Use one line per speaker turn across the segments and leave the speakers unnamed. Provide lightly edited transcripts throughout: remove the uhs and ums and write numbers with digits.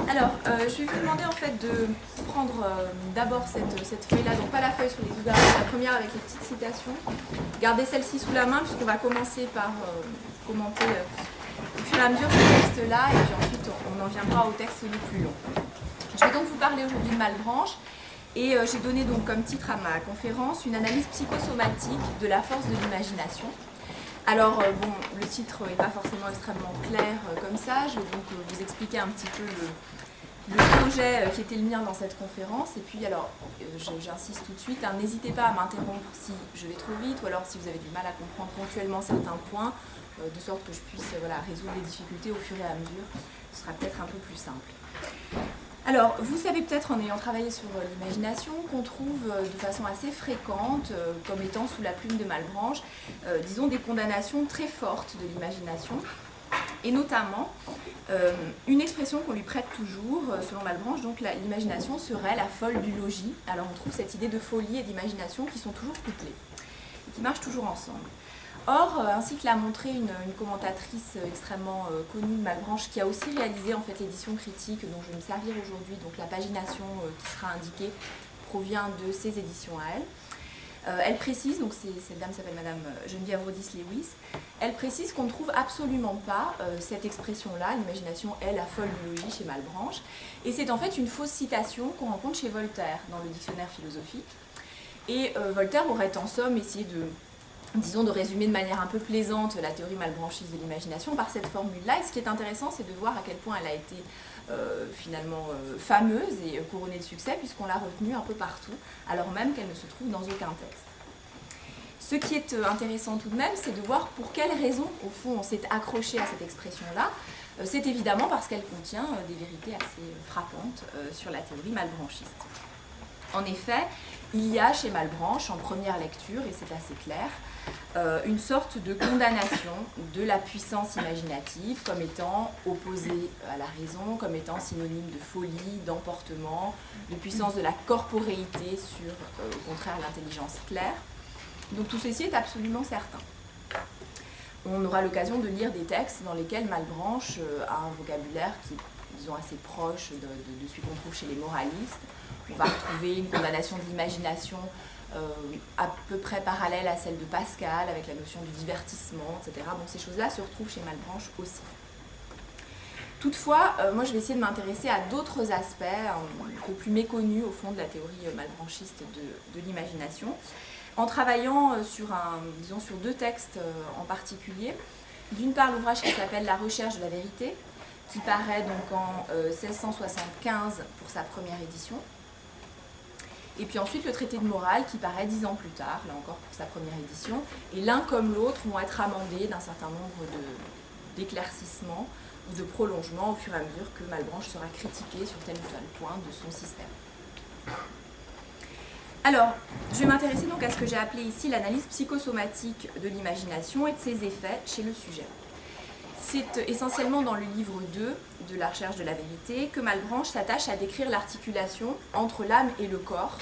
Je vais vous demander en fait de prendre d'abord cette feuille-là, donc pas la feuille sur les loups-garous, la première avec les petites citations. Gardez celle-ci sous la main puisqu'on va commencer par commenter au fur et à mesure ce texte-là et puis ensuite on en viendra au texte le plus long. Je vais donc vous parler aujourd'hui de Malebranche et j'ai donné donc comme titre à ma conférence une analyse psychosomatique de la force de l'imagination. Alors, bon, le titre n'est pas forcément extrêmement clair comme ça. Je vais donc vous expliquer un petit peu le projet qui était le mien dans cette conférence. Et puis, alors, j'insiste tout de suite, hein, n'hésitez pas à m'interrompre si je vais trop vite ou alors si vous avez du mal à comprendre ponctuellement certains points, de sorte que je puisse résoudre les difficultés au fur et à mesure. Ce sera peut-être un peu plus simple. Alors, vous savez peut-être en ayant travaillé sur l'imagination qu'on trouve de façon assez fréquente, comme étant sous la plume de Malebranche, disons des condamnations très fortes de l'imagination, et notamment une expression qu'on lui prête toujours, selon Malebranche, donc l'imagination serait la folle du logis. Alors on trouve cette idée de folie et d'imagination qui sont toujours couplées, et qui marchent toujours ensemble. Or, ainsi que l'a montré une commentatrice extrêmement connue de Malebranche, qui a aussi réalisé en fait l'édition critique dont je vais me servir aujourd'hui, donc la pagination qui sera indiquée provient de ses éditions à elle. Elle précise, donc cette dame s'appelle Madame Geneviève Rodis-Lewis, elle précise qu'on ne trouve absolument pas cette expression-là, l'imagination est la folle du logis chez Malebranche, et c'est en fait une fausse citation qu'on rencontre chez Voltaire dans le dictionnaire philosophique. Et Voltaire aurait en somme essayé de résumer de manière un peu plaisante la théorie malebranchiste de l'imagination par cette formule-là. Et ce qui est intéressant, c'est de voir à quel point elle a été finalement fameuse et couronnée de succès, puisqu'on l'a retenue un peu partout, alors même qu'elle ne se trouve dans aucun texte. Ce qui est intéressant tout de même, c'est de voir pour quelles raisons, au fond, on s'est accroché à cette expression-là. C'est évidemment parce qu'elle contient des vérités assez frappantes sur la théorie malebranchiste. En effet, il y a chez Malebranche, en première lecture, et c'est assez clair, une sorte de condamnation de la puissance imaginative comme étant opposée à la raison, comme étant synonyme de folie, d'emportement, de puissance de la corporéité sur, au contraire, l'intelligence claire. Donc tout ceci est absolument certain. On aura l'occasion de lire des textes dans lesquels Malebranche a un vocabulaire qui est, disons, assez proche de celui qu'on trouve chez les moralistes. On va retrouver une condamnation de l'imagination à peu près parallèle à celle de Pascal, avec la notion du divertissement, etc. Bon, ces choses-là se retrouvent chez Malebranche aussi. Toutefois, moi je vais essayer de m'intéresser à d'autres aspects un peu plus méconnus au fond de la théorie malebranchiste de l'imagination, en travaillant sur deux textes en particulier. D'une part, l'ouvrage qui s'appelle La recherche de la vérité, qui paraît donc en 1675 pour sa première édition. Et puis ensuite le traité de morale qui paraît 10 ans plus tard, là encore pour sa première édition. Et l'un comme l'autre vont être amendés d'un certain nombre d'éclaircissements ou de prolongements au fur et à mesure que Malebranche sera critiqué sur tel ou tel point de son système. Alors, je vais m'intéresser donc à ce que j'ai appelé ici l'analyse psychosomatique de l'imagination et de ses effets chez le sujet. C'est essentiellement dans le livre 2 de La recherche de la vérité que Malebranche s'attache à décrire l'articulation entre l'âme et le corps,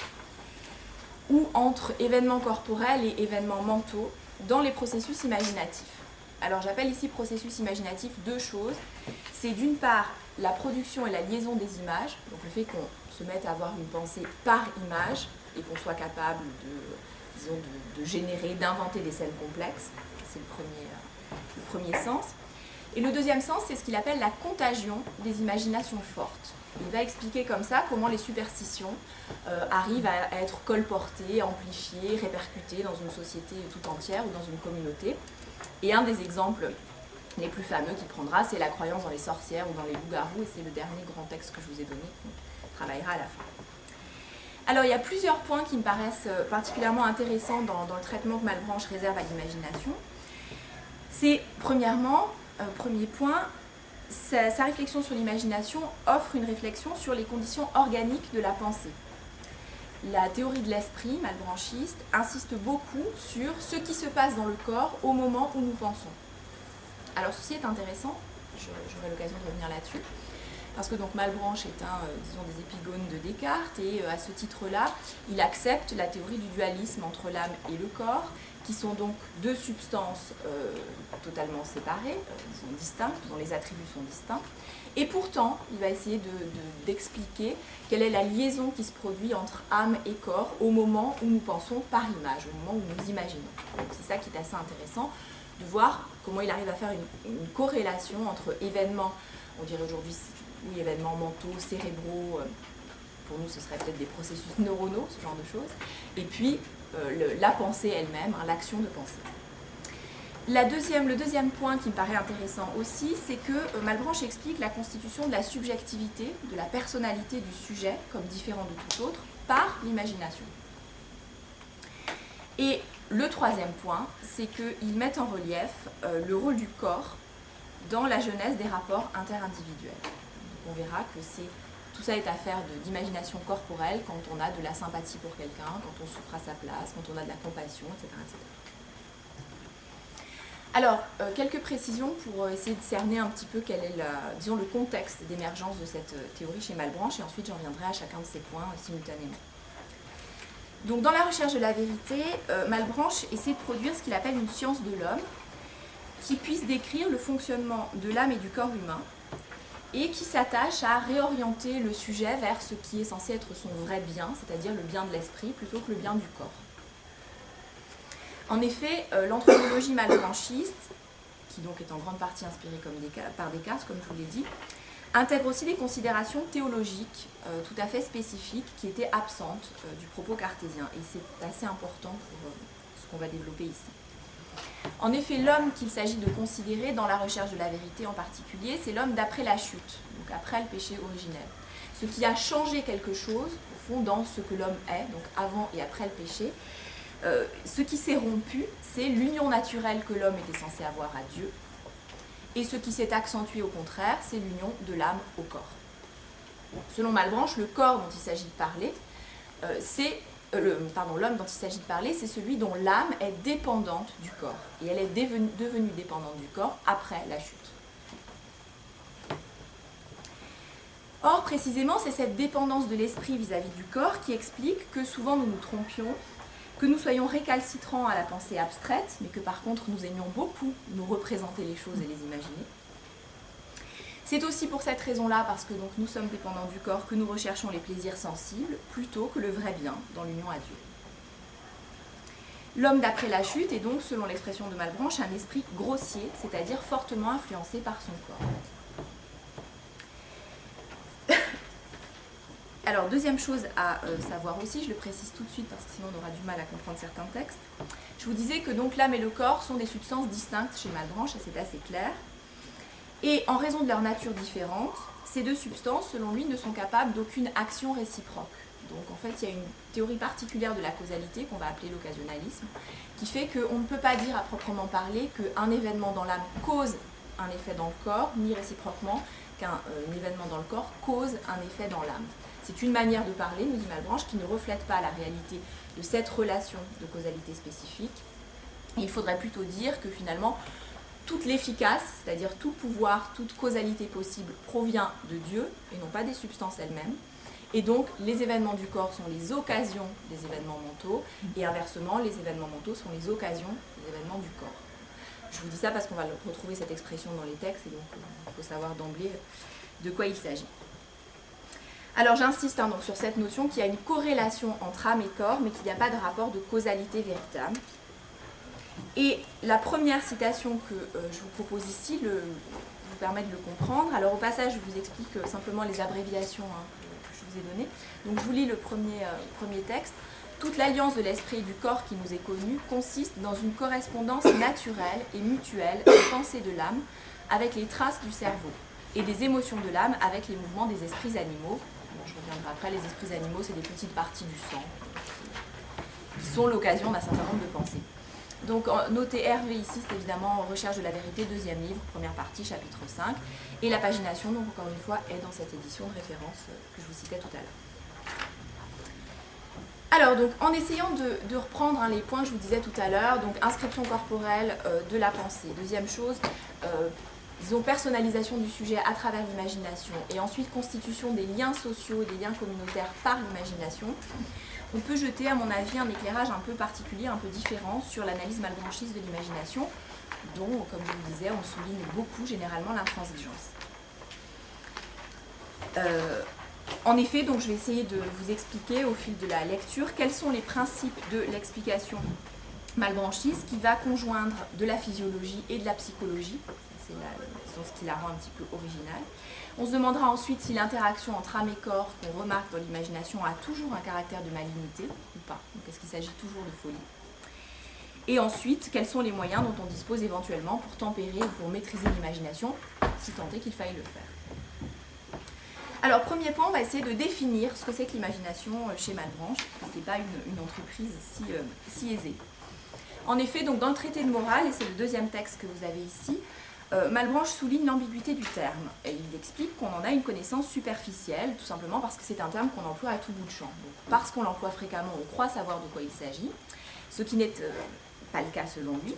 ou entre événements corporels et événements mentaux dans les processus imaginatifs. Alors j'appelle ici processus imaginatif deux choses. C'est d'une part la production et la liaison des images, donc le fait qu'on se mette à avoir une pensée par image et qu'on soit capable de générer, d'inventer des scènes complexes. C'est le premier sens. Et le deuxième sens, c'est ce qu'il appelle la contagion des imaginations fortes. Il va expliquer comme ça comment les superstitions arrivent à être colportées, amplifiées, répercutées dans une société tout entière ou dans une communauté. Et un des exemples les plus fameux qu'il prendra, c'est la croyance dans les sorcières ou dans les loups-garous, et c'est le dernier grand texte que je vous ai donné, qu'on travaillera à la fin. Alors il y a plusieurs points qui me paraissent particulièrement intéressants dans le traitement que Malebranche réserve à l'imagination. C'est premièrement, premier point, sa réflexion sur l'imagination offre une réflexion sur les conditions organiques de la pensée. La théorie de l'esprit malebranchiste insiste beaucoup sur ce qui se passe dans le corps au moment où nous pensons. Alors ceci est intéressant, j'aurai l'occasion de revenir là-dessus, parce que donc Malebranche est des épigones de Descartes, et à ce titre-là, il accepte la théorie du dualisme entre l'âme et le corps, qui sont donc deux substances totalement séparées, sont distinctes, dont les attributs sont distincts. Et pourtant, il va essayer d'expliquer quelle est la liaison qui se produit entre âme et corps au moment où nous pensons par image, au moment où nous imaginons. Donc c'est ça qui est assez intéressant, de voir comment il arrive à faire une corrélation entre événements, on dirait aujourd'hui, oui, événements mentaux, cérébraux, pour nous ce serait peut-être des processus neuronaux, ce genre de choses, et puis la pensée elle-même, hein, l'action de penser. Le deuxième point qui me paraît intéressant aussi, c'est que Malebranche explique la constitution de la subjectivité, de la personnalité du sujet, comme différent de tout autre, par l'imagination. Et le troisième point, c'est qu'il met en relief le rôle du corps dans la genèse des rapports interindividuels. Donc on verra que tout ça est affaire d'imagination corporelle quand on a de la sympathie pour quelqu'un, quand on souffre à sa place, quand on a de la compassion, etc. etc. Alors, quelques précisions pour essayer de cerner un petit peu quel est le contexte d'émergence de cette théorie chez Malebranche, et ensuite j'en reviendrai à chacun de ces points simultanément. Donc, dans la recherche de la vérité, Malebranche essaie de produire ce qu'il appelle une science de l'homme, qui puisse décrire le fonctionnement de l'âme et du corps humain, et qui s'attache à réorienter le sujet vers ce qui est censé être son vrai bien, c'est-à-dire le bien de l'esprit, plutôt que le bien du corps. En effet, l'anthropologie malebranchiste, qui donc est en grande partie inspirée par Descartes, comme je vous l'ai dit, intègre aussi des considérations théologiques tout à fait spécifiques qui étaient absentes du propos cartésien. Et c'est assez important pour ce qu'on va développer ici. En effet, l'homme qu'il s'agit de considérer dans la recherche de la vérité en particulier, c'est l'homme d'après la chute, donc après le péché originel. Ce qui a changé quelque chose, au fond, dans ce que l'homme est, donc avant et après le péché. Ce qui s'est rompu, c'est l'union naturelle que l'homme était censé avoir à Dieu. Et ce qui s'est accentué au contraire, c'est l'union de l'âme au corps. Selon Malebranche, le corps dont il s'agit de parler, l'homme dont il s'agit de parler, c'est celui dont l'âme est dépendante du corps. Et elle est devenue dépendante du corps après la chute. Or, précisément, c'est cette dépendance de l'esprit vis-à-vis du corps qui explique que souvent nous nous trompions, que nous soyons récalcitrants à la pensée abstraite, mais que par contre nous aimions beaucoup nous représenter les choses et les imaginer. C'est aussi pour cette raison-là, parce que donc nous sommes dépendants du corps, que nous recherchons les plaisirs sensibles plutôt que le vrai bien dans l'union à Dieu. L'homme d'après la chute est donc, selon l'expression de Malebranche, un esprit grossier, c'est-à-dire fortement influencé par son corps. Alors, deuxième chose à savoir aussi, je le précise tout de suite parce que sinon on aura du mal à comprendre certains textes. Je vous disais que donc l'âme et le corps sont des substances distinctes chez Malebranche, et c'est assez clair. Et en raison de leur nature différente, ces deux substances, selon lui, ne sont capables d'aucune action réciproque. Donc en fait, il y a une théorie particulière de la causalité qu'on va appeler l'occasionnalisme, qui fait qu'on ne peut pas dire à proprement parler qu'un événement dans l'âme cause un effet dans le corps, ni réciproquement qu'un événement dans le corps cause un effet dans l'âme. C'est une manière de parler, nous dit Malebranche, qui ne reflète pas la réalité de cette relation de causalité spécifique. Et il faudrait plutôt dire que finalement, toute l'efficace, c'est-à-dire tout pouvoir, toute causalité possible, provient de Dieu et non pas des substances elles-mêmes. Et donc, les événements du corps sont les occasions des événements mentaux, et inversement, les événements mentaux sont les occasions des événements du corps. Je vous dis ça parce qu'on va retrouver cette expression dans les textes, et donc il faut savoir d'emblée de quoi il s'agit. Alors j'insiste donc sur cette notion qu'il y a une corrélation entre âme et corps, mais qu'il n'y a pas de rapport de causalité véritable. Et la première citation que je vous propose ici vous permet de le comprendre. Alors au passage, je vous explique simplement les abréviations que je vous ai données. Donc je vous lis le premier texte. Toute l'alliance de l'esprit et du corps qui nous est connue consiste dans une correspondance naturelle et mutuelle des pensées de l'âme avec les traces du cerveau et des émotions de l'âme avec les mouvements des esprits animaux. Bon, je reviendrai après, les esprits animaux, c'est des petites parties du sang qui sont l'occasion d'un certain nombre de pensées. Donc, notez Hervé ici, c'est évidemment Recherche de la vérité, deuxième livre, première partie, chapitre 5. Et la pagination, donc encore une fois, est dans cette édition de référence que je vous citais tout à l'heure. Alors, donc, en essayant de reprendre les points que je vous disais tout à l'heure, donc inscription corporelle de la pensée. Deuxième chose, disons, personnalisation du sujet à travers l'imagination et ensuite constitution des liens sociaux et des liens communautaires par l'imagination, on peut jeter, à mon avis, un éclairage un peu particulier, un peu différent sur l'analyse malbranchiste de l'imagination, dont, comme je vous disais, on souligne beaucoup généralement l'intransigeance. En effet, donc, je vais essayer de vous expliquer au fil de la lecture quels sont les principes de l'explication malbranchiste qui va conjoindre de la physiologie et de la psychologie. C'est ce qui la rend un petit peu originale. On se demandera ensuite si l'interaction entre âme et corps qu'on remarque dans l'imagination a toujours un caractère de malignité ou pas. Donc est-ce qu'il s'agit toujours de folie? Et ensuite, quels sont les moyens dont on dispose éventuellement pour tempérer ou pour maîtriser l'imagination, si tant est qu'il faille le faire. Alors, premier point, on va essayer de définir ce que c'est que l'imagination chez Malebranche, parce que ce n'est pas une entreprise si aisée. En effet, donc, dans le traité de morale, et c'est le deuxième texte que vous avez ici, Malebranche souligne l'ambiguïté du terme. Et il explique qu'on en a une connaissance superficielle, tout simplement parce que c'est un terme qu'on emploie à tout bout de champ. Donc, parce qu'on l'emploie fréquemment, on croit savoir de quoi il s'agit, ce qui n'est pas le cas selon lui.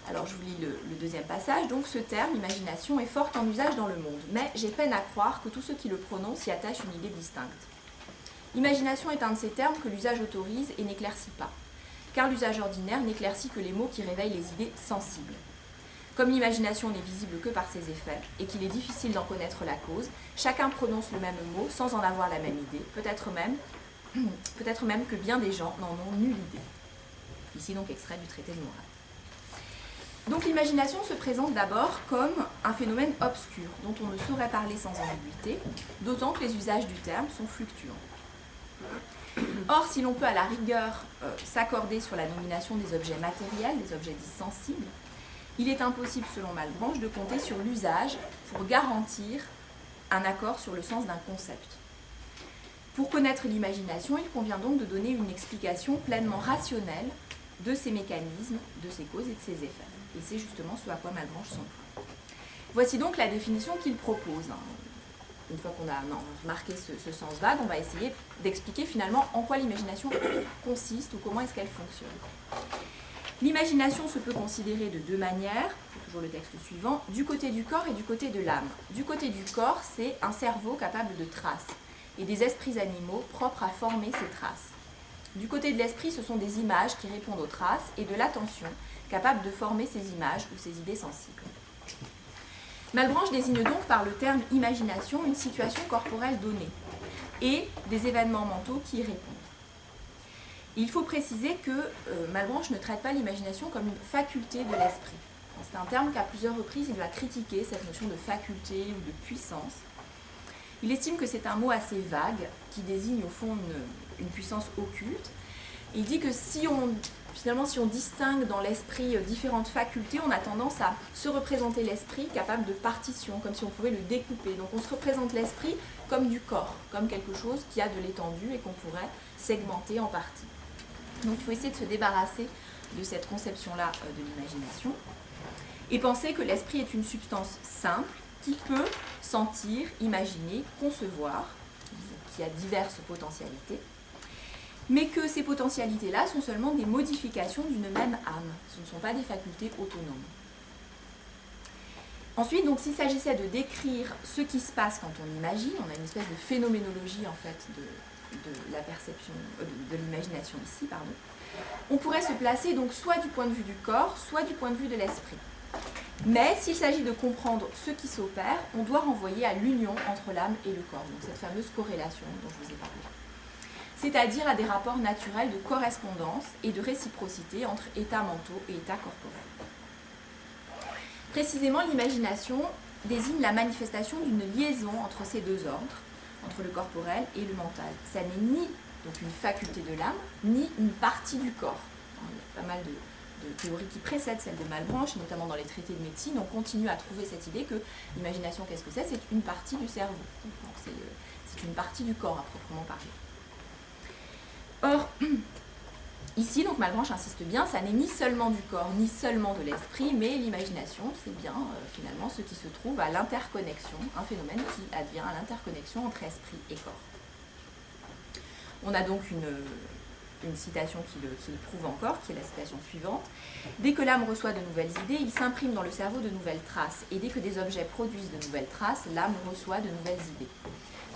Alors je vous lis le deuxième passage. Donc ce terme, imagination, est fort en usage dans le monde, mais j'ai peine à croire que tous ceux qui le prononcent y attachent une idée distincte. Imagination est un de ces termes que l'usage autorise et n'éclaircit pas, car l'usage ordinaire n'éclaircit que les mots qui réveillent les idées sensibles. Comme l'imagination n'est visible que par ses effets, et qu'il est difficile d'en connaître la cause, chacun prononce le même mot sans en avoir la même idée, peut-être même que bien des gens n'en ont nulle idée. Ici donc extrait du traité de morale. Donc l'imagination se présente d'abord comme un phénomène obscur, dont on ne saurait parler sans ambiguïté, d'autant que les usages du terme sont fluctuants. Or, si l'on peut à la rigueur s'accorder sur la nomination des objets matériels, des objets dits sensibles, il est impossible, selon Malebranche, de compter sur l'usage pour garantir un accord sur le sens d'un concept. Pour connaître l'imagination, il convient donc de donner une explication pleinement rationnelle de ses mécanismes, de ses causes et de ses effets. Et c'est justement ce à quoi Malebranche s'emploie. Voici donc la définition qu'il propose. Une fois qu'on a remarqué ce sens vague, on va essayer d'expliquer finalement en quoi l'imagination consiste ou comment est-ce qu'elle fonctionne. L'imagination se peut considérer de deux manières, c'est toujours le texte suivant, du côté du corps et du côté de l'âme. Du côté du corps, c'est un cerveau capable de traces et des esprits animaux propres à former ces traces. Du côté de l'esprit, ce sont des images qui répondent aux traces et de l'attention, capable de former ces images ou ces idées sensibles. Malebranche désigne donc par le terme imagination une situation corporelle donnée et des événements mentaux qui y répondent. Il faut préciser que Malebranche ne traite pas l'imagination comme une faculté de l'esprit. C'est un terme qu'à plusieurs reprises il va critiquer, cette notion de faculté ou de puissance. Il estime que c'est un mot assez vague qui désigne au fond une puissance occulte. Il dit que si on distingue dans l'esprit différentes facultés, on a tendance à se représenter l'esprit capable de partition, comme si on pouvait le découper. Donc on se représente l'esprit comme du corps, comme quelque chose qui a de l'étendue et qu'on pourrait segmenter en parties. Donc il faut essayer de se débarrasser de cette conception-là de l'imagination et penser que l'esprit est une substance simple qui peut sentir, imaginer, concevoir, qui a diverses potentialités, mais que ces potentialités-là sont seulement des modifications d'une même âme. Ce ne sont pas des facultés autonomes. Ensuite, donc, s'il s'agissait de décrire ce qui se passe quand on imagine, on a une espèce de phénoménologie en fait de la perception, de l'imagination ici, pardon. On pourrait se placer donc soit du point de vue du corps, soit du point de vue de l'esprit. Mais s'il s'agit de comprendre ce qui s'opère, on doit renvoyer à l'union entre l'âme et le corps, donc cette fameuse corrélation dont je vous ai parlé. C'est-à-dire à des rapports naturels de correspondance et de réciprocité entre états mentaux et états corporels. Précisément, l'imagination désigne la manifestation d'une liaison entre ces deux ordres, entre le corporel et le mental. Ça n'est ni donc une faculté de l'âme, ni une partie du corps. Il y a pas mal de théories qui précèdent celle de Malebranche, notamment dans les traités de médecine. On continue à trouver cette idée que l'imagination, qu'est-ce que c'est? C'est une partie du cerveau. C'est une partie du corps à proprement parler. Or, ici, donc Malebranche insiste bien, ça n'est ni seulement du corps, ni seulement de l'esprit, mais l'imagination, c'est bien finalement ce qui se trouve à l'interconnexion, un phénomène qui advient à l'interconnexion entre esprit et corps. On a donc une citation qui le prouve encore, qui est la citation suivante. Dès que l'âme reçoit de nouvelles idées, il s'imprime dans le cerveau de nouvelles traces. Et dès que des objets produisent de nouvelles traces, l'âme reçoit de nouvelles idées.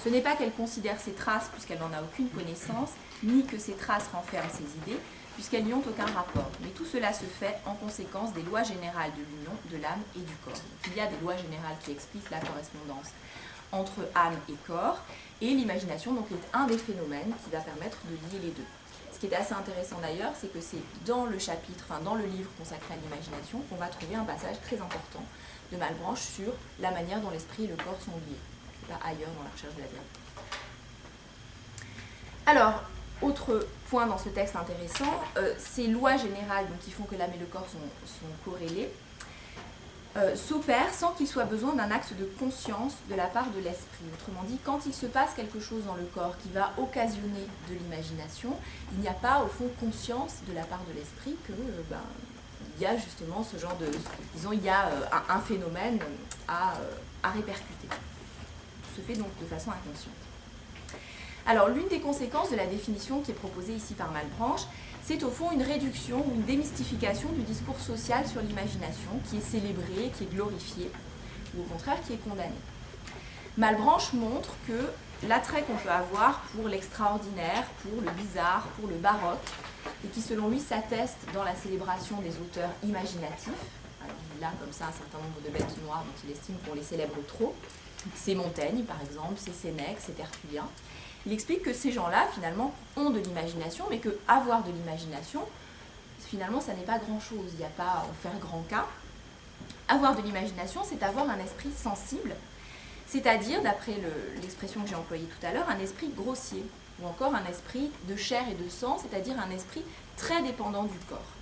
Ce n'est pas qu'elle considère ces traces puisqu'elle n'en a aucune connaissance, ni que ces traces renferment ses idées, puisqu'elles n'y ont aucun rapport. Mais tout cela se fait en conséquence des lois générales de l'union de l'âme et du corps. Donc, il y a des lois générales qui expliquent la correspondance entre âme et corps, et l'imagination donc, est un des phénomènes qui va permettre de lier les deux. Ce qui est assez intéressant d'ailleurs, c'est que c'est dans le chapitre, enfin dans le livre consacré à l'imagination, qu'on va trouver un passage très important de Malebranche sur la manière dont l'esprit et le corps sont liés. Pas ailleurs dans la recherche de la vérité. Alors, autre point dans ce texte intéressant, ces lois générales donc, qui font que l'âme et le corps sont corrélés s'opèrent sans qu'il soit besoin d'un acte de conscience de la part de l'esprit. Autrement dit, quand il se passe quelque chose dans le corps qui va occasionner de l'imagination, il n'y a pas au fond conscience de la part de l'esprit que il y a justement ce genre de... Disons, il y a un phénomène à répercuter. Se fait donc de façon inconsciente. Alors, l'une des conséquences de la définition qui est proposée ici par Malebranche, c'est au fond une réduction ou une démystification du discours social sur l'imagination qui est célébré, qui est glorifié, ou au contraire qui est condamné. Malebranche montre que l'attrait qu'on peut avoir pour l'extraordinaire, pour le bizarre, pour le baroque, et qui selon lui s'atteste dans la célébration des auteurs imaginatifs. Alors, il a comme ça un certain nombre de bêtes noires dont il estime qu'on les célèbre trop. C'est Montaigne, par exemple, c'est Sénèque, c'est Tertullien. Il explique que ces gens-là, finalement, ont de l'imagination, mais que avoir de l'imagination, finalement, ça n'est pas grand-chose. Il n'y a pas à en faire grand cas. Avoir de l'imagination, c'est avoir un esprit sensible, c'est-à-dire, d'après l'expression que j'ai employée tout à l'heure, un esprit grossier, ou encore un esprit de chair et de sang, c'est-à-dire un esprit très dépendant du corps.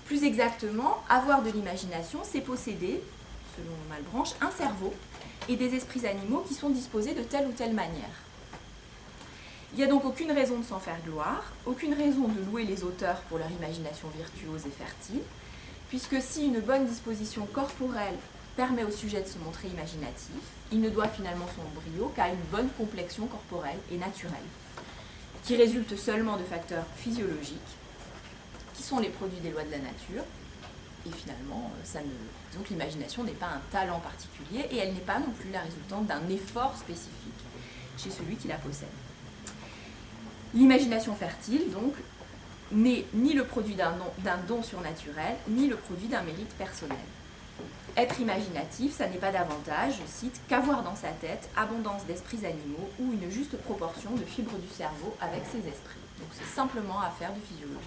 Plus exactement, avoir de l'imagination, c'est posséder, selon Malebranche, un cerveau et des esprits animaux qui sont disposés de telle ou telle manière. Il n'y a donc aucune raison de s'en faire gloire, aucune raison de louer les auteurs pour leur imagination virtuose et fertile, puisque si une bonne disposition corporelle permet au sujet de se montrer imaginatif, il ne doit finalement son brio qu'à une bonne complexion corporelle et naturelle, qui résulte seulement de facteurs physiologiques, qui sont les produits des lois de la nature. Et finalement, disons que l'imagination n'est pas un talent particulier et elle n'est pas non plus la résultante d'un effort spécifique chez celui qui la possède. L'imagination fertile, donc, n'est ni le produit d'un don surnaturel, ni le produit d'un mérite personnel. Être imaginatif, ça n'est pas davantage, je cite, qu'avoir dans sa tête abondance d'esprits animaux ou une juste proportion de fibres du cerveau avec ses esprits. Donc c'est simplement affaire de physiologie.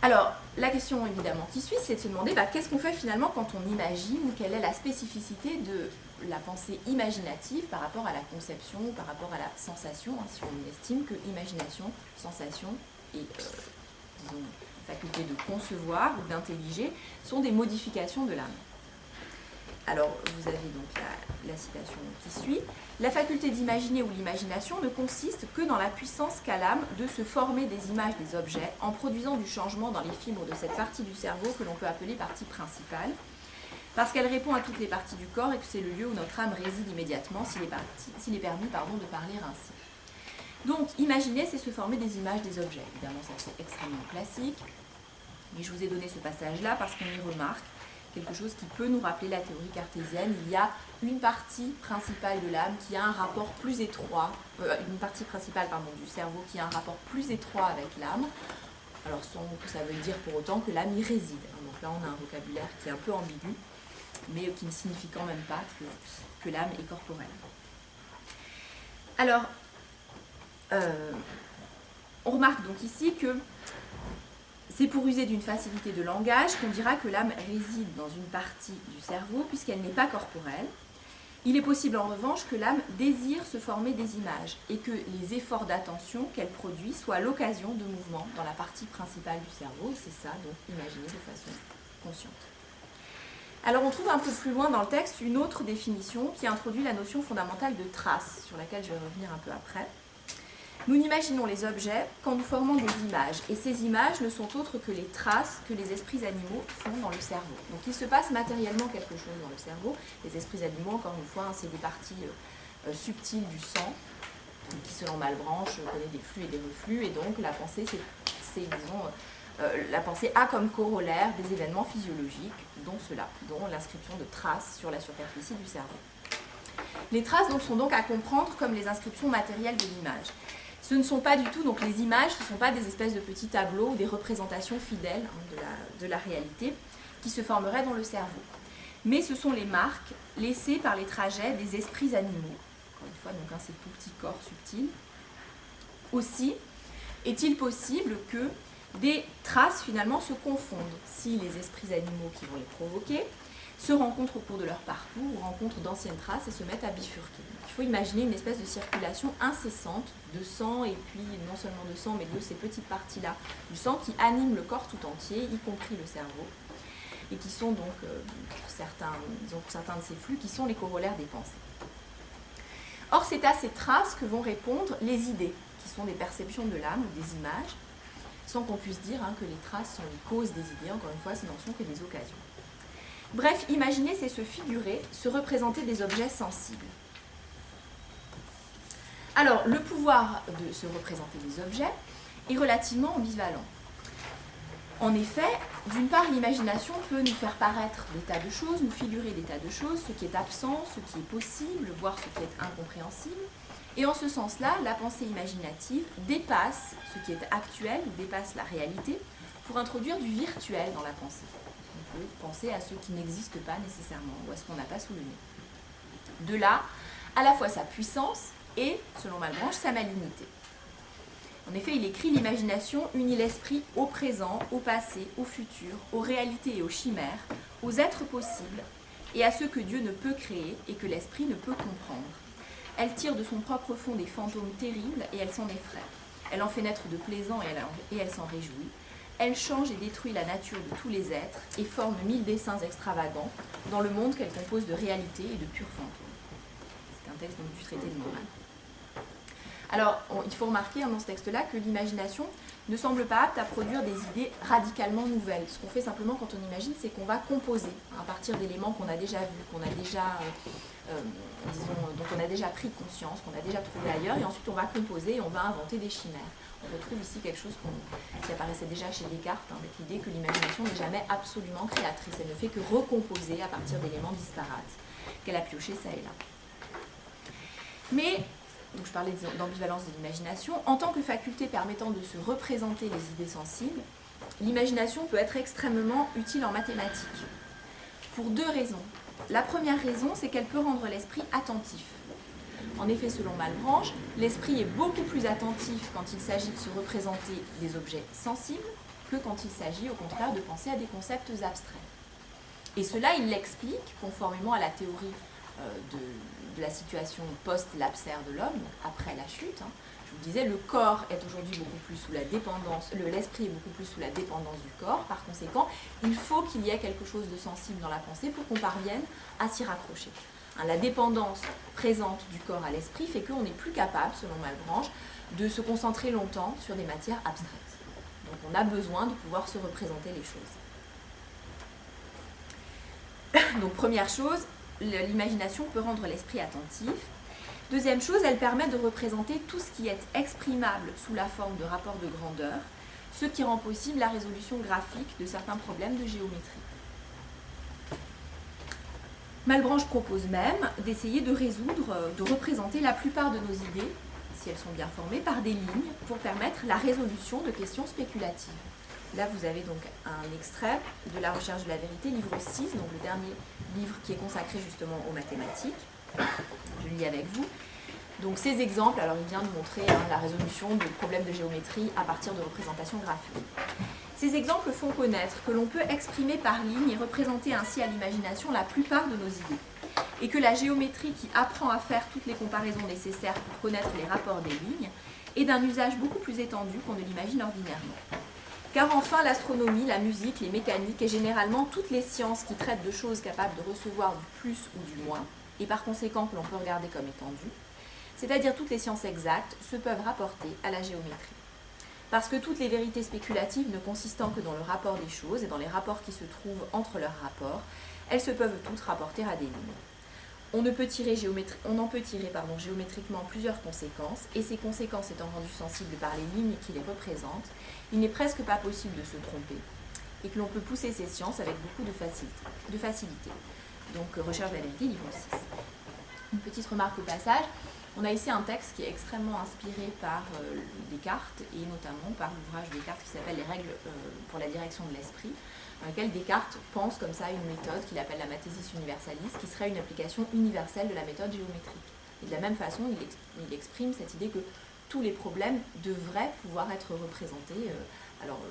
Alors, la question évidemment qui suit, c'est de se demander qu'est-ce qu'on fait finalement quand on imagine, ou quelle est la spécificité de la pensée imaginative par rapport à la conception ou par rapport à la sensation, si on estime que imagination, sensation et disons, faculté de concevoir ou d'intelliger sont des modifications de l'âme. Alors, vous avez donc la citation qui suit. La faculté d'imaginer ou l'imagination ne consiste que dans la puissance qu'a l'âme de se former des images des objets en produisant du changement dans les fibres de cette partie du cerveau que l'on peut appeler partie principale, parce qu'elle répond à toutes les parties du corps et que c'est le lieu où notre âme réside immédiatement, s'il est permis de parler ainsi. Donc, imaginer, c'est se former des images des objets. Évidemment, ça c'est extrêmement classique, mais je vous ai donné ce passage-là parce qu'on y remarque quelque chose qui peut nous rappeler la théorie cartésienne. Il y a une partie principale de l'âme qui a un rapport plus étroit, une partie principale du cerveau qui a un rapport plus étroit avec l'âme, alors sans que ça veuille dire pour autant que l'âme y réside. Donc là on a un vocabulaire qui est un peu ambigu, mais qui ne signifie quand même pas que l'âme est corporelle. Alors, on remarque donc ici que c'est pour user d'une facilité de langage qu'on dira que l'âme réside dans une partie du cerveau puisqu'elle n'est pas corporelle. Il est possible en revanche que l'âme désire se former des images et que les efforts d'attention qu'elle produit soient l'occasion de mouvements dans la partie principale du cerveau. C'est ça, donc imaginer de façon consciente. Alors on trouve un peu plus loin dans le texte une autre définition qui introduit la notion fondamentale de trace, sur laquelle je vais revenir un peu après. Nous n'imaginons les objets qu'en nous formant des images, et ces images ne sont autres que les traces que les esprits animaux font dans le cerveau. Donc il se passe matériellement quelque chose dans le cerveau. Les esprits animaux, encore une fois, c'est des parties subtiles du sang qui selon Malebranche connaît des flux et des reflux, et donc la pensée, la pensée a comme corollaire des événements physiologiques, dont l'inscription de traces sur la superficie du cerveau. Les traces sont donc à comprendre comme les inscriptions matérielles de l'image. Ce ne sont pas du tout, donc les images, ce ne sont pas des espèces de petits tableaux ou des représentations fidèles de la réalité qui se formeraient dans le cerveau. Mais ce sont les marques laissées par les trajets des esprits animaux. Encore une fois, donc, ces tout petits corps subtils. Aussi, est-il possible que des traces finalement se confondent si les esprits animaux qui vont les provoquer se rencontrent au cours de leur parcours ou rencontrent d'anciennes traces et se mettent à bifurquer. Donc, il faut imaginer une espèce de circulation incessante de sang, et puis non seulement de sang, mais de ces petites parties-là du sang qui animent le corps tout entier, y compris le cerveau, et qui sont donc, pour certains de ces flux, qui sont les corollaires des pensées. Or, c'est à ces traces que vont répondre les idées, qui sont des perceptions de l'âme ou des images, sans qu'on puisse dire que les traces sont les causes des idées, encore une fois, ce n'en sont que des occasions. Bref, imaginer, c'est se figurer, se représenter des objets sensibles. Alors, le pouvoir de se représenter des objets est relativement ambivalent. En effet, d'une part, l'imagination peut nous faire paraître des tas de choses, nous figurer des tas de choses, ce qui est absent, ce qui est possible, voire ce qui est incompréhensible. Et en ce sens-là, la pensée imaginative dépasse ce qui est actuel, dépasse la réalité, pour introduire du virtuel dans la pensée. On peut penser à ce qui n'existe pas nécessairement, ou à ce qu'on n'a pas sous le nez. De là, à la fois sa puissance et, selon Malebranche, sa malignité. En effet, il écrit « L'imagination unit l'esprit au présent, au passé, au futur, aux réalités et aux chimères, aux êtres possibles, et à ceux que Dieu ne peut créer et que l'esprit ne peut comprendre. Elle tire de son propre fond des fantômes terribles et elle s'en effraie. Elle en fait naître de plaisant et elle s'en réjouit. Elle change et détruit la nature de tous les êtres et forme 1000 dessins extravagants dans le monde qu'elle compose de réalités et de purs fantômes. » C'est un texte donc, du traité de morale. Alors, il faut remarquer dans ce texte-là que l'imagination ne semble pas apte à produire des idées radicalement nouvelles. Ce qu'on fait simplement quand on imagine, c'est qu'on va composer à partir d'éléments qu'on a déjà vus, dont on a déjà pris conscience, qu'on a déjà trouvé ailleurs, et ensuite on va composer et on va inventer des chimères. On retrouve ici quelque chose qui apparaissait déjà chez Descartes, avec l'idée que l'imagination n'est jamais absolument créatrice. Elle ne fait que recomposer à partir d'éléments disparates qu'elle a piochés ça et là. Mais, donc je parlais d'ambivalence de l'imagination, en tant que faculté permettant de se représenter les idées sensibles, l'imagination peut être extrêmement utile en mathématiques. Pour deux raisons. La première raison, c'est qu'elle peut rendre l'esprit attentif. En effet, selon Malebranche, l'esprit est beaucoup plus attentif quand il s'agit de se représenter des objets sensibles que quand il s'agit, au contraire, de penser à des concepts abstraits. Et cela, il l'explique, conformément à la théorie de la situation post-lapsaire de l'homme, donc après la chute. Je vous disais, le corps est aujourd'hui beaucoup plus sous la dépendance, l'esprit est beaucoup plus sous la dépendance du corps. Par conséquent, il faut qu'il y ait quelque chose de sensible dans la pensée pour qu'on parvienne à s'y raccrocher. La dépendance présente du corps à l'esprit fait qu'on n'est plus capable, selon Malebranche, de se concentrer longtemps sur des matières abstraites. Donc on a besoin de pouvoir se représenter les choses. Donc première chose, l'imagination peut rendre l'esprit attentif. Deuxième chose, elle permet de représenter tout ce qui est exprimable sous la forme de rapports de grandeur, ce qui rend possible la résolution graphique de certains problèmes de géométrie. Malebranche propose même d'essayer de représenter la plupart de nos idées, si elles sont bien formées, par des lignes pour permettre la résolution de questions spéculatives. Là, vous avez donc un extrait de La recherche de la vérité, livre 6, donc le dernier livre qui est consacré justement aux mathématiques. Je lis avec vous. Donc ces exemples, alors il vient de montrer la résolution de problèmes de géométrie à partir de représentations graphiques. Ces exemples font connaître que l'on peut exprimer par ligne et représenter ainsi à l'imagination la plupart de nos idées, et que la géométrie qui apprend à faire toutes les comparaisons nécessaires pour connaître les rapports des lignes est d'un usage beaucoup plus étendu qu'on ne l'imagine ordinairement. Car enfin, l'astronomie, la musique, les mécaniques et généralement toutes les sciences qui traitent de choses capables de recevoir du plus ou du moins, et par conséquent que l'on peut regarder comme étendues, c'est-à-dire toutes les sciences exactes, se peuvent rapporter à la géométrie. Parce que toutes les vérités spéculatives ne consistant que dans le rapport des choses et dans les rapports qui se trouvent entre leurs rapports, elles se peuvent toutes rapporter à des lignes. On en peut tirer géométriquement plusieurs conséquences, et ces conséquences étant rendues sensibles par les lignes qui les représentent, il n'est presque pas possible de se tromper, et que l'on peut pousser ces sciences avec beaucoup de facilité. Donc, Recherche de la vérité, livre 6. Une petite remarque au passage, on a ici un texte qui est extrêmement inspiré par Descartes, et notamment par l'ouvrage de Descartes qui s'appelle « Les règles pour la direction de l'esprit », dans lequel Descartes pense comme ça à une méthode qu'il appelle la mathésis universalis, qui serait une application universelle de la méthode géométrique. Et de la même façon, il exprime cette idée que tous les problèmes devraient pouvoir être représentés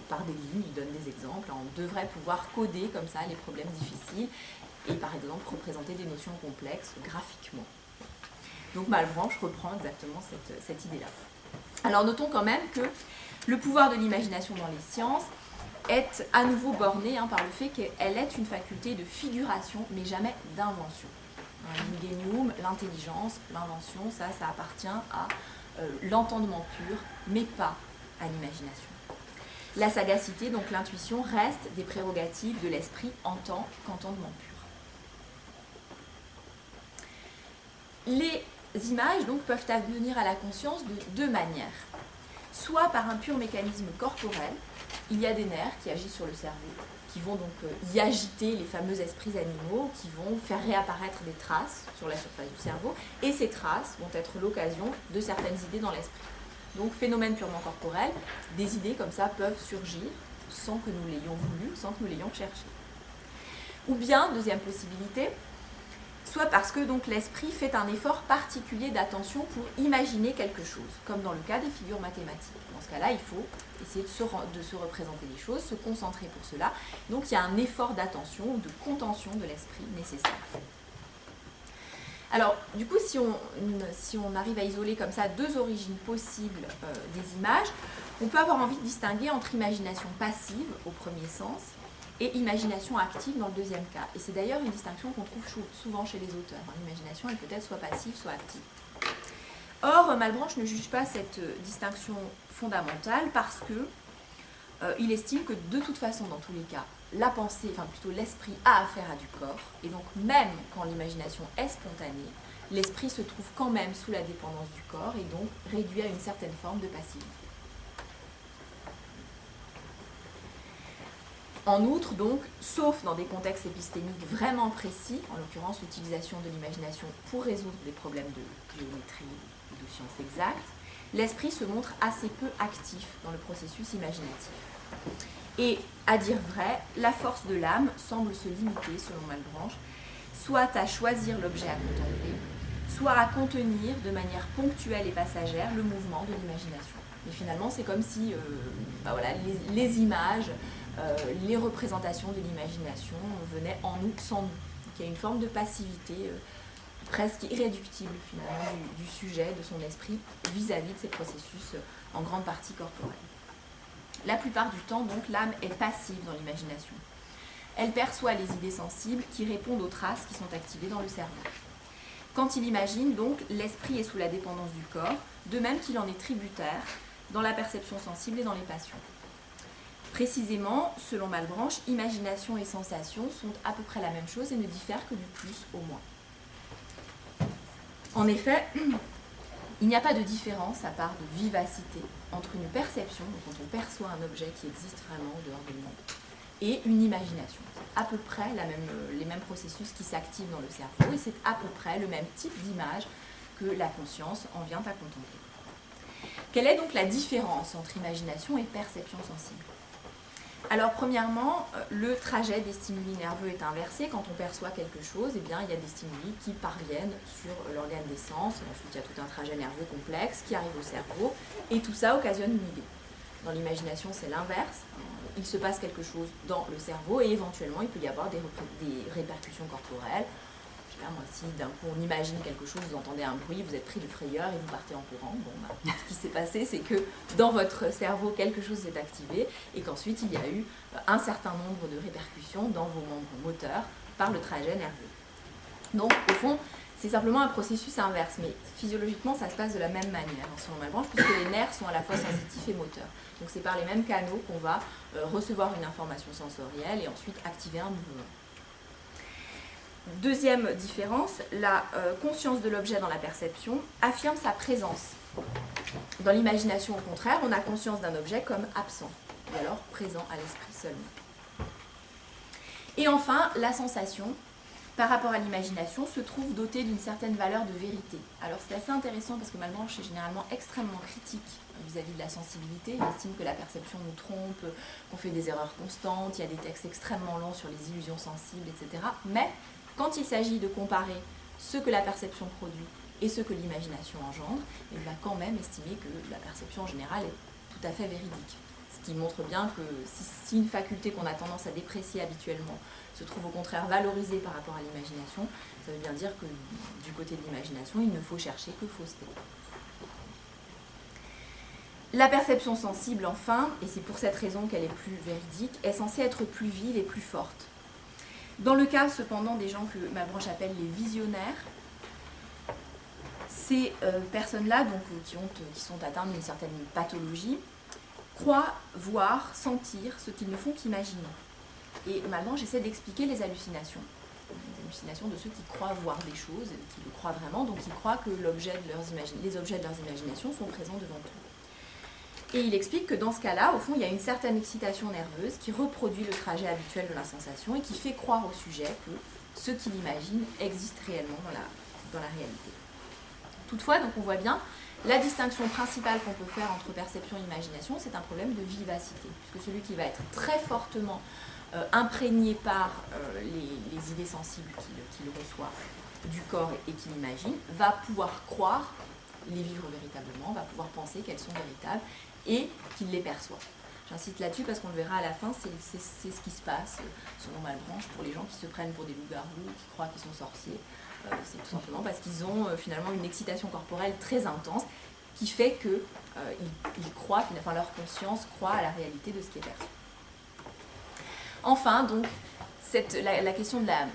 par des lignes, il donne des exemples, on devrait pouvoir coder comme ça les problèmes difficiles, et par exemple représenter des notions complexes graphiquement. Donc Malebranche reprend exactement cette idée-là. Alors notons quand même que le pouvoir de l'imagination dans les sciences est à nouveau bornée par le fait qu'elle est une faculté de figuration, mais jamais d'invention. L'ingénium, l'intelligence, l'invention, ça appartient à l'entendement pur, mais pas à l'imagination. La sagacité, donc l'intuition, reste des prérogatives de l'esprit en tant qu'entendement pur. Les images donc peuvent advenir à la conscience de deux manières. Soit par un pur mécanisme corporel, il y a des nerfs qui agissent sur le cerveau, qui vont donc y agiter les fameux esprits animaux, qui vont faire réapparaître des traces sur la surface du cerveau, et ces traces vont être l'occasion de certaines idées dans l'esprit. Donc phénomène purement corporel, des idées comme ça peuvent surgir sans que nous l'ayons voulu, sans que nous l'ayons cherché. Ou bien, deuxième possibilité, soit parce que donc l'esprit fait un effort particulier d'attention pour imaginer quelque chose, comme dans le cas des figures mathématiques. Dans ce cas-là, il faut essayer de se représenter les choses, se concentrer pour cela. Donc il y a un effort d'attention ou de contention de l'esprit nécessaire. Alors, du coup, si on arrive à isoler comme ça deux origines possibles des images, on peut avoir envie de distinguer entre imagination passive, au premier sens, et imagination active dans le deuxième cas. Et c'est d'ailleurs une distinction qu'on trouve souvent chez les auteurs. L'imagination, elle peut être soit passive, soit active. Or, Malebranche ne juge pas cette distinction fondamentale parce que il estime que de toute façon, dans tous les cas, la pensée, enfin plutôt l'esprit a affaire à du corps, et donc même quand l'imagination est spontanée, l'esprit se trouve quand même sous la dépendance du corps et donc réduit à une certaine forme de passivité. En outre, donc, sauf dans des contextes épistémiques vraiment précis, en l'occurrence l'utilisation de l'imagination pour résoudre des problèmes de géométrie ou de sciences exactes, l'esprit se montre assez peu actif dans le processus imaginatif. Et, à dire vrai, la force de l'âme semble se limiter, selon Malebranche, soit à choisir l'objet à contempler, soit à contenir de manière ponctuelle et passagère le mouvement de l'imagination. Et finalement, c'est comme si les images, les représentations de l'imagination venaient en nous sans nous. Donc, il y a une forme de passivité presque irréductible finalement du sujet, de son esprit, vis-à-vis de ces processus en grande partie corporels. La plupart du temps, donc, l'âme est passive dans l'imagination. Elle perçoit les idées sensibles qui répondent aux traces qui sont activées dans le cerveau. Quand il imagine, donc, l'esprit est sous la dépendance du corps, de même qu'il en est tributaire dans la perception sensible et dans les passions. Précisément, selon Malebranche, imagination et sensation sont à peu près la même chose et ne diffèrent que du plus au moins. En effet, il n'y a pas de différence à part de vivacité entre une perception, donc quand on perçoit un objet qui existe vraiment en dehors du monde, et une imagination. C'est à peu près les mêmes processus qui s'activent dans le cerveau et c'est à peu près le même type d'image que la conscience en vient à contempler. Quelle est donc la différence entre imagination et perception sensible ? Alors premièrement, le trajet des stimuli nerveux est inversé. Quand on perçoit quelque chose, eh bien, il y a des stimuli qui parviennent sur l'organe des sens. Ensuite, il y a tout un trajet nerveux complexe qui arrive au cerveau. Et tout ça occasionne une idée. Dans l'imagination, c'est l'inverse. Il se passe quelque chose dans le cerveau et éventuellement, il peut y avoir des répercussions corporelles. Je sais pas, moi, si d'un coup on imagine quelque chose, vous entendez un bruit, vous êtes pris de frayeur et vous partez en courant. Ce qui s'est passé, c'est que dans votre cerveau, quelque chose s'est activé et qu'ensuite, il y a eu un certain nombre de répercussions dans vos membres moteurs par le trajet nerveux. Donc, au fond, c'est simplement un processus inverse, mais physiologiquement, ça se passe de la même manière, selon Malebranche, puisque les nerfs sont à la fois sensitifs et moteurs. Donc, c'est par les mêmes canaux qu'on va recevoir une information sensorielle et ensuite activer un mouvement. Deuxième différence, la conscience de l'objet dans la perception affirme sa présence. Dans l'imagination, au contraire, on a conscience d'un objet comme absent, ou alors présent à l'esprit seulement. Et enfin, la sensation, par rapport à l'imagination, se trouve dotée d'une certaine valeur de vérité. Alors c'est assez intéressant parce que Malebranche est généralement extrêmement critique vis-à-vis de la sensibilité. Il estime que la perception nous trompe, qu'on fait des erreurs constantes, il y a des textes extrêmement longs sur les illusions sensibles, etc. Mais quand il s'agit de comparer ce que la perception produit et ce que l'imagination engendre, il va quand même estimer que la perception en général est tout à fait véridique. Ce qui montre bien que si une faculté qu'on a tendance à déprécier habituellement se trouve au contraire valorisée par rapport à l'imagination, ça veut bien dire que du côté de l'imagination, il ne faut chercher que fausseté. La perception sensible, enfin, et c'est pour cette raison qu'elle est plus véridique, est censée être plus vive et plus forte. Dans le cas cependant des gens que Malebranche appelle les visionnaires, ces personnes-là, donc qui sont atteintes d'une certaine pathologie, croient voir, sentir ce qu'ils ne font qu'imaginer. Et Malebranche essaie d'expliquer les hallucinations de ceux qui croient voir des choses, qui le croient vraiment, donc ils croient que les objets de leurs imaginations sont présents devant eux. Et il explique que dans ce cas-là, au fond, il y a une certaine excitation nerveuse qui reproduit le trajet habituel de la sensation et qui fait croire au sujet que ce qu'il imagine existe réellement dans la réalité. Toutefois, donc on voit bien, la distinction principale qu'on peut faire entre perception et imagination, c'est un problème de vivacité, puisque celui qui va être très fortement imprégné par les idées sensibles qu'il reçoit du corps et qu'il imagine, va pouvoir croire les vivre véritablement, va pouvoir penser qu'elles sont véritables et qu'il les perçoit. J'insiste là-dessus parce qu'on le verra à la fin, c'est ce qui se passe, selon Malebranche, pour les gens qui se prennent pour des loups-garous, qui croient qu'ils sont sorciers. C'est tout simplement parce qu'ils ont finalement une excitation corporelle très intense qui fait qu'ils croient, enfin leur conscience croit à la réalité de ce qui est perçu. Enfin, donc, la question de la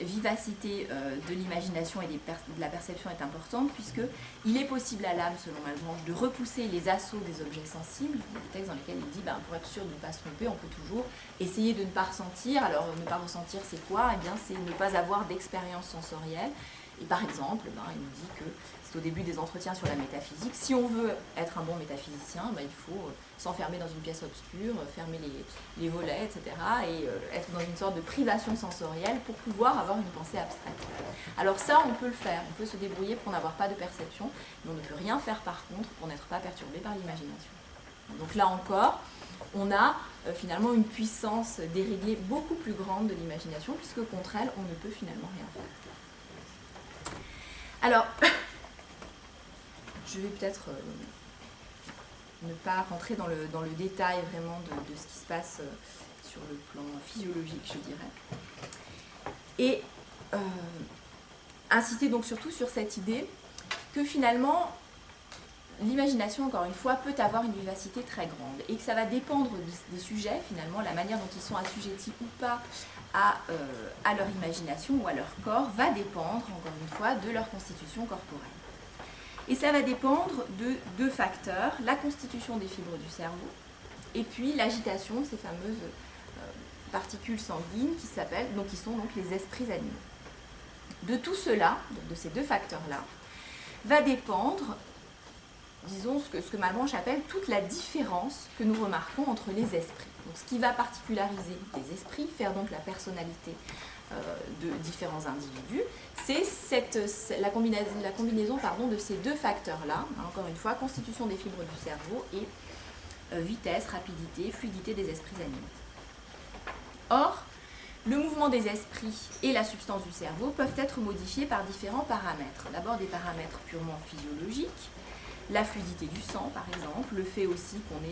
vivacité de l'imagination et de la perception est importante puisqu'il est possible à l'âme, selon Malebranche, de repousser les assauts des objets sensibles. Il y a des textes dans lesquels il dit, pour être sûr de ne pas se tromper, on peut toujours essayer de ne pas ressentir. Alors, ne pas ressentir, c'est quoi? Eh bien, c'est ne pas avoir d'expérience sensorielle. Et par exemple, il nous dit que c'est au début des entretiens sur la métaphysique. Si on veut être un bon métaphysicien, il faut s'enfermer dans une pièce obscure, fermer les volets, etc. et être dans une sorte de privation sensorielle pour pouvoir avoir une pensée abstraite. Alors ça, on peut le faire, on peut se débrouiller pour n'avoir pas de perception, mais on ne peut rien faire par contre pour n'être pas perturbé par l'imagination. Donc là encore, on a finalement une puissance déréglée beaucoup plus grande de l'imagination, puisque contre elle, on ne peut finalement rien faire. Alors, je vais peut-être ne pas rentrer dans le détail vraiment de ce qui se passe sur le plan physiologique, je dirais. Et insister donc surtout sur cette idée que finalement, l'imagination, encore une fois, peut avoir une vivacité très grande et que ça va dépendre des sujets, finalement, la manière dont ils sont assujettis ou pas à leur imagination ou à leur corps va dépendre, encore une fois, de leur constitution corporelle. Et ça va dépendre de deux facteurs, la constitution des fibres du cerveau et puis l'agitation de ces fameuses particules sanguines qui sont donc les esprits animaux. De tout cela, de ces deux facteurs-là, va dépendre, disons, ce que Malebranche appelle toute la différence que nous remarquons entre les esprits. Donc, ce qui va particulariser les esprits, faire donc la personnalité de différents individus, c'est la combinaison de ces deux facteurs-là, encore une fois, constitution des fibres du cerveau et vitesse, rapidité, fluidité des esprits animaux. Or, le mouvement des esprits et la substance du cerveau peuvent être modifiés par différents paramètres. D'abord des paramètres purement physiologiques, la fluidité du sang par exemple, le fait aussi qu'on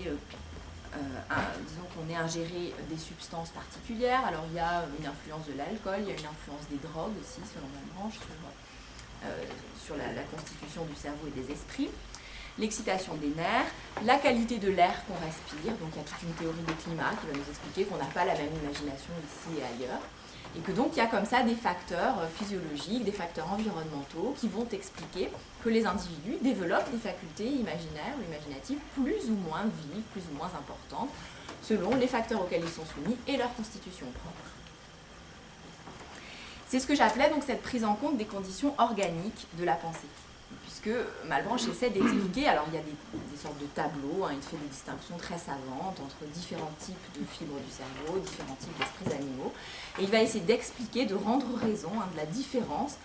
ait ingéré des substances particulières. Alors il y a une influence de l'alcool, il y a une influence des drogues aussi, selon Malebranche, sur la constitution du cerveau et des esprits. L'excitation des nerfs, la qualité de l'air qu'on respire, donc il y a toute une théorie des climats qui va nous expliquer qu'on n'a pas la même imagination ici et ailleurs, et que donc il y a comme ça des facteurs physiologiques, des facteurs environnementaux qui vont expliquer que les individus développent des facultés imaginaires ou imaginatives plus ou moins vives, plus ou moins importantes, selon les facteurs auxquels ils sont soumis et leur constitution propre. C'est ce que j'appelais donc cette prise en compte des conditions organiques de la pensée. Puisque Malebranche essaie d'expliquer, alors il y a des sortes de tableaux, hein, il fait des distinctions très savantes entre différents types de fibres du cerveau, différents types d'esprits animaux, et il va essayer d'expliquer, de rendre raison de la différence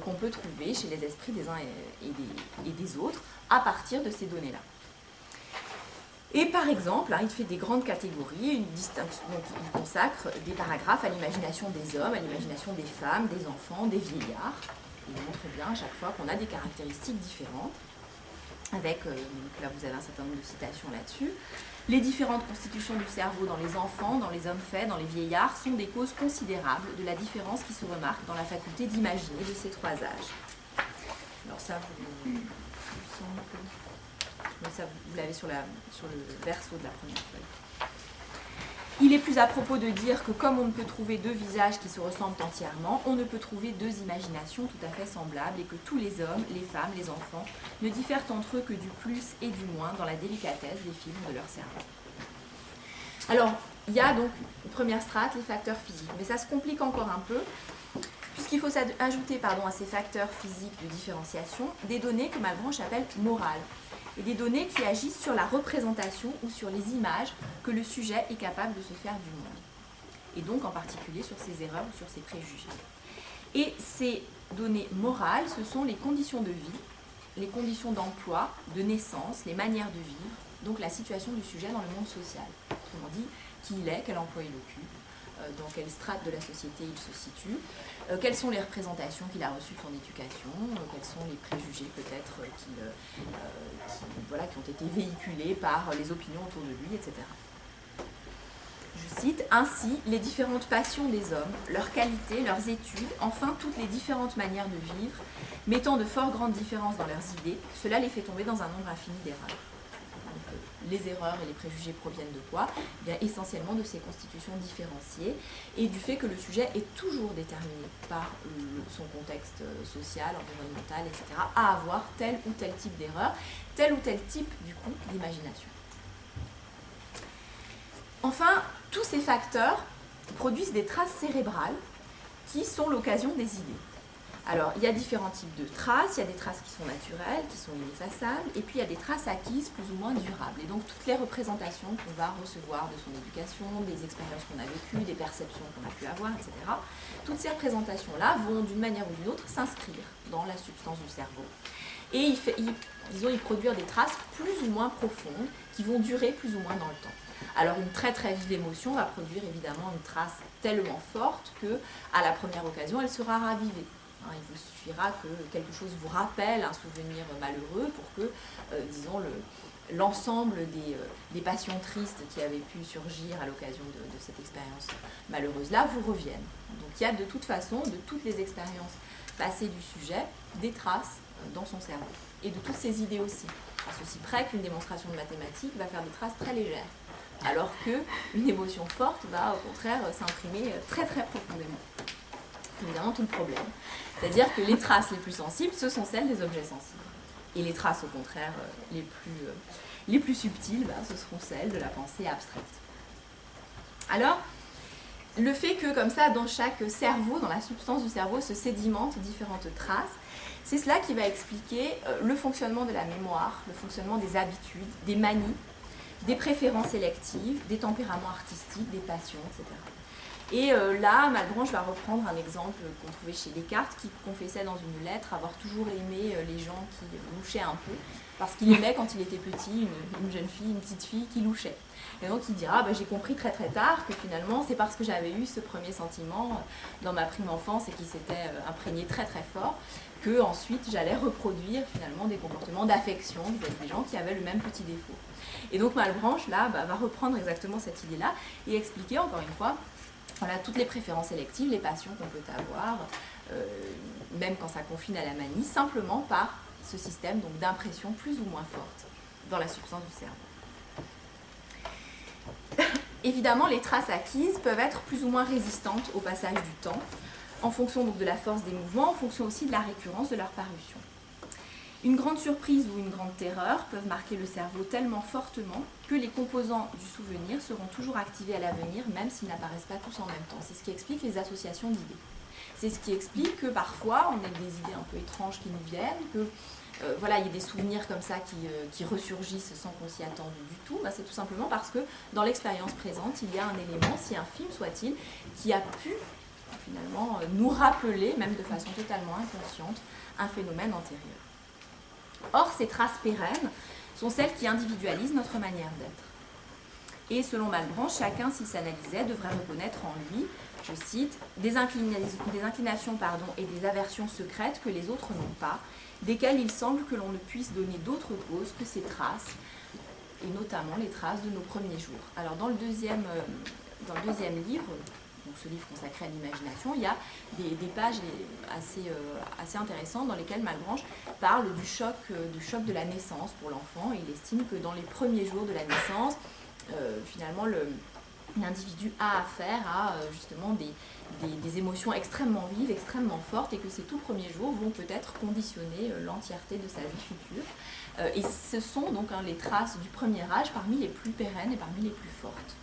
qu'on peut trouver chez les esprits des uns et des autres à partir de ces données-là. Et par exemple, hein, il fait des grandes catégories, une distinction, donc il consacre des paragraphes à l'imagination des hommes, à l'imagination des femmes, des enfants, des vieillards. Il montre bien à chaque fois qu'on a des caractéristiques différentes, avec, donc là vous avez un certain nombre de citations là-dessus. Les différentes constitutions du cerveau dans les enfants, dans les hommes faits, dans les vieillards, sont des causes considérables de la différence qui se remarque dans la faculté d'imaginer de ces trois âges. Alors ça, il me semble que ça, vous l'avez sur le verso de la première feuille. Il est plus à propos de dire que comme on ne peut trouver deux visages qui se ressemblent entièrement, on ne peut trouver deux imaginations tout à fait semblables et que tous les hommes, les femmes, les enfants ne diffèrent entre eux que du plus et du moins dans la délicatesse des fibres de leur cerveau. Alors, il y a donc une première strate, les facteurs physiques, mais ça se complique encore un peu, puisqu'il faut ajouter à ces facteurs physiques de différenciation des données que Malebranche appelle morales, et des données qui agissent sur la représentation ou sur les images que le sujet est capable de se faire du monde, et donc en particulier sur ses erreurs ou sur ses préjugés. Et ces données morales, ce sont les conditions de vie, les conditions d'emploi, de naissance, les manières de vivre, donc la situation du sujet dans le monde social. Autrement dit, qui il est, quel emploi il occupe, dans quelle strate de la société il se situe, quelles sont les représentations qu'il a reçues de son éducation, quels sont les préjugés peut-être qui ont été véhiculés par les opinions autour de lui, etc. Je cite, « Ainsi, les différentes passions des hommes, leurs qualités, leurs études, enfin toutes les différentes manières de vivre, mettant de fort grandes différences dans leurs idées, cela les fait tomber dans un nombre infini d'erreurs. » Les erreurs et les préjugés proviennent de quoi? Eh bien, essentiellement de ces constitutions différenciées et du fait que le sujet est toujours déterminé par son contexte social, environnemental, etc., à avoir tel ou tel type d'erreur, tel ou tel type, du coup, d'imagination. Enfin, tous ces facteurs produisent des traces cérébrales qui sont l'occasion des idées. Alors, il y a différents types de traces, il y a des traces qui sont naturelles, qui sont ineffaçables, et puis il y a des traces acquises plus ou moins durables. Et donc, toutes les représentations qu'on va recevoir de son éducation, des expériences qu'on a vécues, des perceptions qu'on a pu avoir, etc., toutes ces représentations-là vont, d'une manière ou d'une autre, s'inscrire dans la substance du cerveau. Et ils produire des traces plus ou moins profondes, qui vont durer plus ou moins dans le temps. Alors, une très très vive émotion va produire évidemment une trace tellement forte que, à la première occasion, elle sera ravivée. Il vous suffira que quelque chose vous rappelle un souvenir malheureux pour que, disons, l'ensemble des passions tristes qui avaient pu surgir à l'occasion de cette expérience malheureuse-là vous reviennent. Donc il y a de toute façon, de toutes les expériences passées du sujet, des traces dans son cerveau. Et de toutes ses idées aussi. À ceci près qu'une démonstration de mathématiques va faire des traces très légères. Alors qu'une émotion forte va au contraire s'imprimer très très profondément. C'est évidemment tout le problème. C'est-à-dire que les traces les plus sensibles, ce sont celles des objets sensibles. Et les traces, au contraire, les plus subtiles, ce seront celles de la pensée abstraite. Alors, le fait que, comme ça, dans chaque cerveau, dans la substance du cerveau, se sédimentent différentes traces, c'est cela qui va expliquer le fonctionnement de la mémoire, le fonctionnement des habitudes, des manies, des préférences sélectives, des tempéraments artistiques, des passions, etc. Et là, Malebranche va reprendre un exemple qu'on trouvait chez Descartes, qui confessait dans une lettre avoir toujours aimé les gens qui louchaient un peu, parce qu'il aimait quand il était petit une jeune fille, une petite fille qui louchait. Et donc il dira, j'ai compris très très tard que finalement c'est parce que j'avais eu ce premier sentiment dans ma prime enfance et qui s'était imprégné très très fort, que ensuite j'allais reproduire finalement des comportements d'affection vis-à-vis des gens qui avaient le même petit défaut. Et donc Malebranche là va reprendre exactement cette idée-là et expliquer encore une fois voilà, toutes les préférences sélectives, les passions qu'on peut avoir, même quand ça confine à la manie, simplement par ce système d'impression plus ou moins forte dans la substance du cerveau. Évidemment, les traces acquises peuvent être plus ou moins résistantes au passage du temps, en fonction de la force des mouvements, en fonction aussi de la récurrence de leur parution. Une grande surprise ou une grande terreur peuvent marquer le cerveau tellement fortement que les composants du souvenir seront toujours activés à l'avenir, même s'ils n'apparaissent pas tous en même temps. C'est ce qui explique les associations d'idées. C'est ce qui explique que parfois on a des idées un peu étranges qui nous viennent, que voilà, il y a des souvenirs comme ça qui ressurgissent sans qu'on s'y attende du tout. Ben, c'est tout simplement parce que dans l'expérience présente, il y a un élément, si infime soit-il, qui a pu finalement nous rappeler, même de façon totalement inconsciente, un phénomène antérieur. Or, ces traces pérennes sont celles qui individualisent notre manière d'être. Et selon Malebranche, chacun, s'il s'analysait, devrait reconnaître en lui, je cite, des inclinations et des aversions secrètes que les autres n'ont pas, desquelles il semble que l'on ne puisse donner d'autre cause que ces traces, et notamment les traces de nos premiers jours. Alors dans le deuxième livre, donc ce livre consacré à l'imagination, il y a des pages assez intéressantes dans lesquelles Malebranche parle du choc de la naissance pour l'enfant. Il estime que dans les premiers jours de la naissance, finalement l'individu a affaire à justement des émotions extrêmement vives, extrêmement fortes, et que ces tout premiers jours vont peut-être conditionner l'entièreté de sa vie future. Et ce sont donc les traces du premier âge parmi les plus pérennes et parmi les plus fortes.